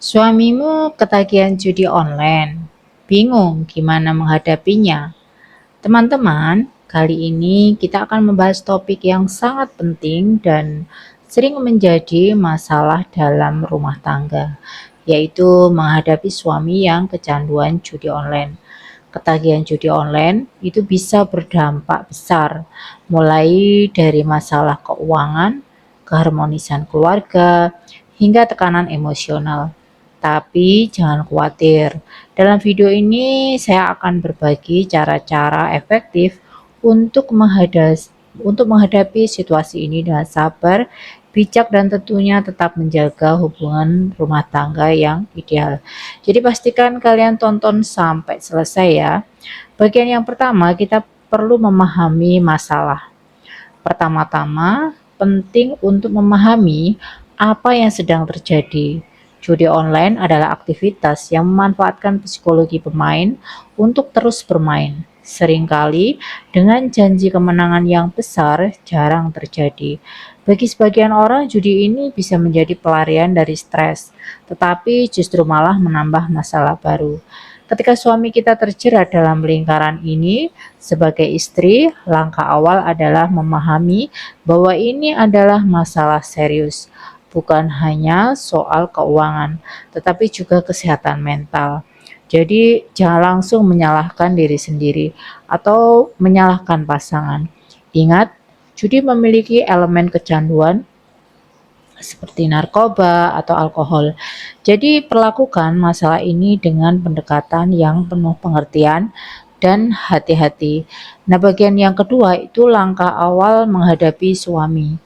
Suamimu ketagihan judi online, bingung gimana menghadapinya? Teman-teman, kali ini kita akan membahas topik yang sangat penting dan sering menjadi masalah dalam rumah tangga, yaitu menghadapi suami yang kecanduan judi online. Ketagihan judi online itu bisa berdampak besar, mulai dari masalah keuangan, keharmonisan keluarga, hingga tekanan emosional. Tapi jangan khawatir, dalam video ini saya akan berbagi cara-cara efektif untuk menghadapi situasi ini dengan sabar, bijak dan tentunya tetap menjaga hubungan rumah tangga yang ideal. Jadi pastikan kalian tonton sampai selesai ya. Bagian yang pertama kita perlu memahami masalah. Pertama-tama, penting untuk memahami apa yang sedang terjadi. Judi online adalah aktivitas yang memanfaatkan psikologi pemain untuk terus bermain. Seringkali dengan janji kemenangan yang besar jarang terjadi. Bagi sebagian orang, judi ini bisa menjadi pelarian dari stres, tetapi justru malah menambah masalah baru. Ketika suami kita terjerat dalam lingkaran ini, sebagai istri, langkah awal adalah memahami bahwa ini adalah masalah serius, bukan hanya soal keuangan, tetapi juga kesehatan mental. Jadi, jangan langsung menyalahkan diri sendiri atau menyalahkan pasangan. Ingat, judi memiliki elemen kecanduan seperti narkoba atau alkohol. Jadi perlakukan masalah ini dengan pendekatan yang penuh pengertian dan hati-hati. Nah, bagian yang kedua itu langkah awal menghadapi suami.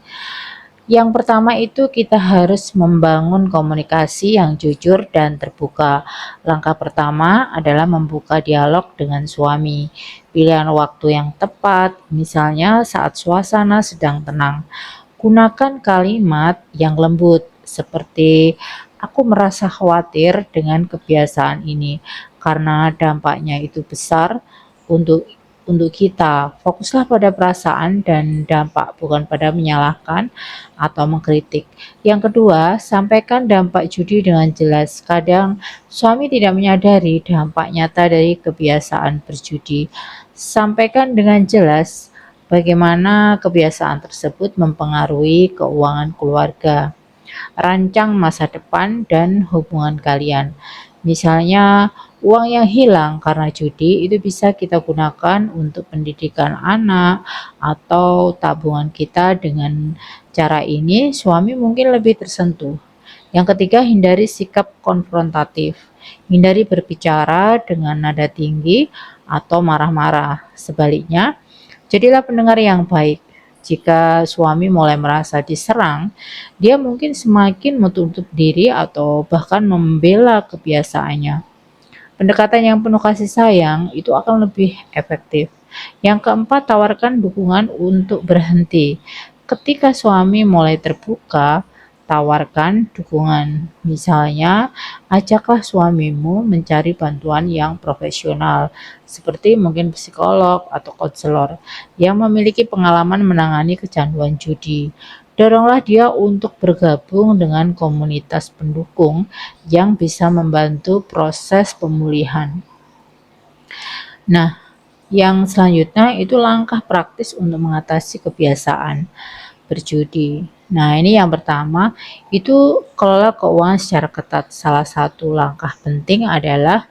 Yang pertama itu kita harus membangun komunikasi yang jujur dan terbuka. Langkah pertama adalah membuka dialog dengan suami. Pilihan waktu yang tepat, misalnya saat suasana sedang tenang. Gunakan kalimat yang lembut seperti aku merasa khawatir dengan kebiasaan ini karena dampaknya itu besar untuk kita. Fokuslah pada perasaan dan dampak, bukan pada menyalahkan atau mengkritik. Yang kedua, sampaikan dampak judi dengan jelas. Kadang suami tidak menyadari dampak nyata dari kebiasaan berjudi. Sampaikan dengan jelas bagaimana kebiasaan tersebut mempengaruhi keuangan keluarga, rancang masa depan dan hubungan kalian. Misalnya, uang yang hilang karena judi itu bisa kita gunakan untuk pendidikan anak atau tabungan kita. Dengan cara ini, suami mungkin lebih tersentuh. Yang ketiga, hindari sikap konfrontatif. Hindari berbicara dengan nada tinggi atau marah-marah. Sebaliknya, jadilah pendengar yang baik. Jika suami mulai merasa diserang, dia mungkin semakin menutup diri atau bahkan membela kebiasaannya. Pendekatan yang penuh kasih sayang itu akan lebih efektif. Yang keempat, tawarkan dukungan untuk berhenti. Ketika suami mulai terbuka, tawarkan dukungan. Misalnya, ajaklah suamimu mencari bantuan yang profesional, seperti mungkin psikolog atau konselor yang memiliki pengalaman menangani kecanduan judi. Doronglah dia untuk bergabung dengan komunitas pendukung yang bisa membantu proses pemulihan. Nah, yang selanjutnya itu langkah praktis untuk mengatasi kebiasaan berjudi. Nah, ini yang pertama, itu kelola keuangan secara ketat. Salah satu langkah penting adalah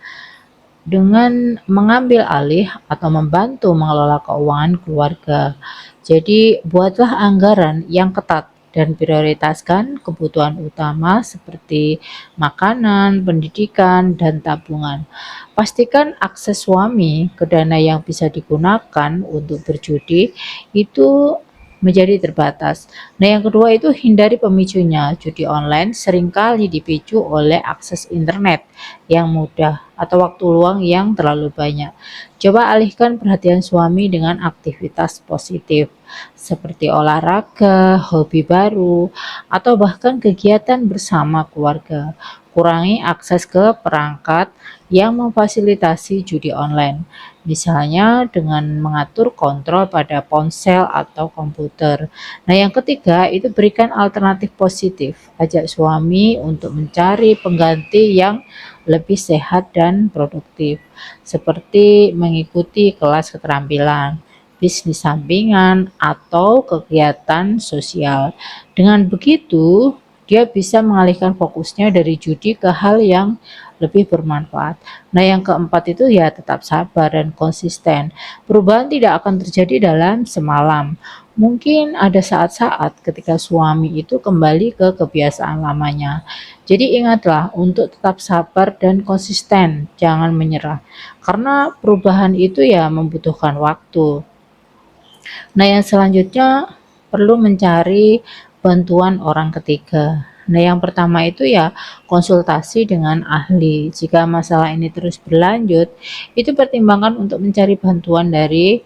dengan mengambil alih atau membantu mengelola keuangan keluarga. Jadi, buatlah anggaran yang ketat dan prioritaskan kebutuhan utama seperti makanan, pendidikan, dan tabungan. Pastikan akses suami ke dana yang bisa digunakan untuk berjudi itu menjadi terbatas. Nah, yang kedua itu hindari pemicunya. Judi online seringkali dipicu oleh akses internet yang mudah atau waktu luang yang terlalu banyak. Coba alihkan perhatian suami dengan aktivitas positif, seperti olahraga, hobi baru, atau bahkan kegiatan bersama keluarga. Kurangi akses ke perangkat yang memfasilitasi judi online, misalnya dengan mengatur kontrol pada ponsel atau komputer. Nah, yang ketiga itu berikan alternatif positif. Ajak suami untuk mencari pengganti yang lebih sehat dan produktif, seperti mengikuti kelas keterampilan, bisnis sampingan, atau kegiatan sosial. Dengan begitu, dia bisa mengalihkan fokusnya dari judi ke hal yang lebih bermanfaat. Nah, yang keempat itu ya tetap sabar dan konsisten. Perubahan tidak akan terjadi dalam semalam. Mungkin ada saat-saat ketika suami itu kembali ke kebiasaan lamanya. Jadi ingatlah untuk tetap sabar dan konsisten, jangan menyerah. Karena perubahan itu ya membutuhkan waktu. Nah, yang selanjutnya perlu mencari bantuan orang ketiga. Nah, yang pertama itu ya konsultasi dengan ahli. Jika masalah ini terus berlanjut, itu pertimbangkan untuk mencari bantuan dari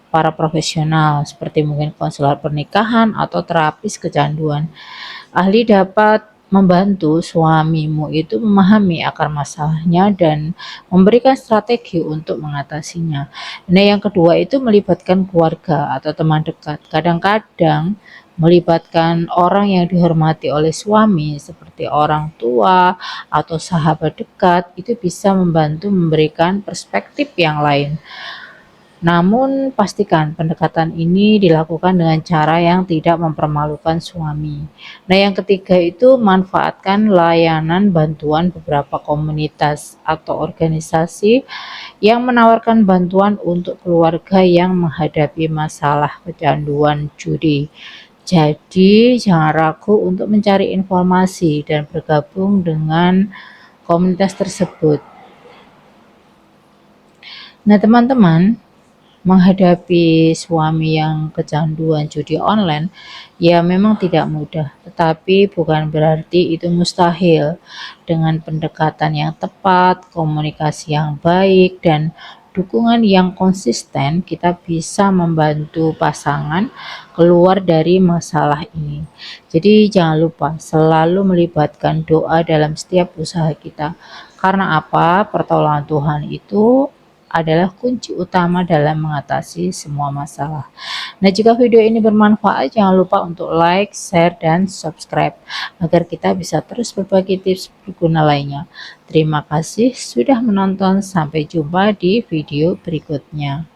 para profesional seperti mungkin konselor pernikahan atau terapis kecanduan. Ahli dapat membantu suamimu itu memahami akar masalahnya dan memberikan strategi untuk mengatasinya. Nah, yang kedua itu melibatkan keluarga atau teman dekat. Kadang-kadang melibatkan orang yang dihormati oleh suami seperti orang tua atau sahabat dekat itu bisa membantu memberikan perspektif yang lain. Namun pastikan pendekatan ini dilakukan dengan cara yang tidak mempermalukan suami. Nah, yang ketiga itu manfaatkan layanan bantuan beberapa komunitas atau organisasi yang menawarkan bantuan untuk keluarga yang menghadapi masalah kecanduan judi. Jadi, jangan ragu untuk mencari informasi dan bergabung dengan komunitas tersebut. Nah, teman-teman, menghadapi suami yang kecanduan judi online, ya memang tidak mudah, tetapi bukan berarti itu mustahil. Dengan pendekatan yang tepat, komunikasi yang baik, dan dukungan yang konsisten, kita bisa membantu pasangan keluar dari masalah ini. Jadi jangan lupa selalu melibatkan doa dalam setiap usaha kita. Karena apa? Pertolongan Tuhan itu adalah kunci utama dalam mengatasi semua masalah. Nah, jika video ini bermanfaat, jangan lupa untuk like, share, dan subscribe agar kita bisa terus berbagi tips berguna lainnya. Terima kasih sudah menonton, sampai jumpa di video berikutnya.